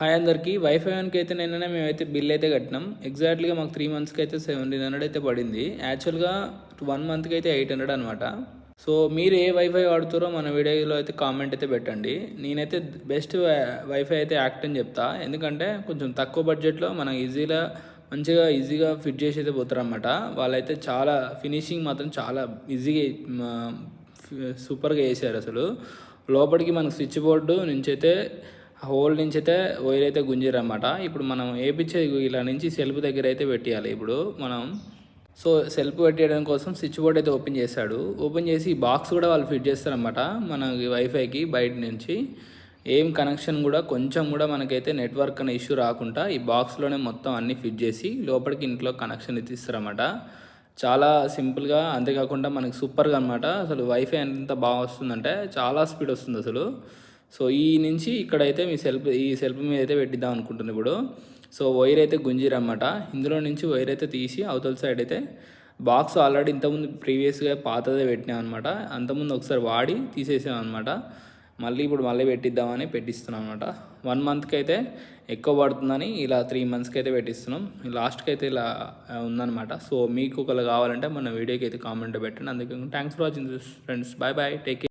Hi అందరికీ. Wifi ఆన్‌కి అయితే నిన్ననే మేమైతే బిల్ అయితే కట్టినాం. ఎగ్జాక్ట్‌గా మాకు 3 మంత్స్‌కి అయితే 1700 అయితే పడింది. యాక్చువల్‌గా 1 మంత్‌కి అయితే 800 అనమాట. సో మీరు ఏ వైఫై వాడుతారో మన వీడియోలో అయితే కామెంట్ అయితే పెట్టండి. నేనైతే బెస్ట్ వైఫై అయితే యాక్ట్ అని చెప్తా. ఎందుకంటే కొంచెం తక్కువ బడ్జెట్లో మనం ఈజీగా ఫిట్ చేసి అయితే పోతారనమాట. వాళ్ళైతే చాలా ఫినిషింగ్ మాత్రం చాలా ఈజీగా సూపర్గా చేశారు అసలు. లోపలికి మనకు స్విచ్ బోర్డు నుంచి అయితే హోల్ నుంచి అయితే వైర్ అయితే గుంజిరన్నమాట. ఇప్పుడు మనం ఏపిచ్చేది ఇలా నుంచి సెల్ఫ్ దగ్గర అయితే పెట్టేయాలి. ఇప్పుడు మనం సెల్ఫ్ పెట్టేయడం కోసం స్విచ్ బోర్డ్ అయితే ఓపెన్ చేశాడు. ఓపెన్ చేసి ఈ బాక్స్ కూడా వాళ్ళు ఫిట్ చేస్తారన్నమాట మన వైఫైకి బయట నుంచి. ఏం కనెక్షన్ కూడా కొంచెం కూడా మనకైతే నెట్వర్క్ అనే ఇష్యూ రాకుండా ఈ బాక్స్లోనే మొత్తం అన్నీ ఫిట్ చేసి లోపలికి ఇంట్లో కనెక్షన్ ఇస్తారన్నమాట. చాలా సింపుల్గా, అంతేకాకుండా మనకి సూపర్గా అనమాట. అసలు వైఫై ఎంత బాగా వస్తుందంటే చాలా స్పీడ్ వస్తుంది అసలు. సో ఈ నుంచి ఇక్కడైతే ఈ సెల్ఫ్ మీద అయితే పెట్టిద్దాం అనుకుంటుంది ఇప్పుడు. సో వైర్ అయితే గుంజిరన్నమాట. ఇందులో నుంచి వైర్ అయితే తీసి అవతల సైడ్ అయితే బాక్స్ ఆల్రెడీ ఇంతకుముందు ప్రీవియస్గా పాతదే పెట్టినాం అనమాట. అంతకుముందు ఒకసారి వాడి తీసేసాం అనమాట. ఇప్పుడు మళ్ళీ పెట్టిద్దామని పెట్టిస్తున్నాం అనమాట. 1 మంత్కి అయితే ఎక్కువ పడుతుందని ఇలా 3 మంత్స్కి అయితే పెట్టిస్తున్నాం. లాస్ట్కి అయితే ఇలా ఉందన్నమాట. సో మీకు ఒకవేళ కావాలంటే మన వీడియోకి అయితే కామెంట్ పెట్టండి. అందుకే thanks for watching this friends. Bye bye, take care.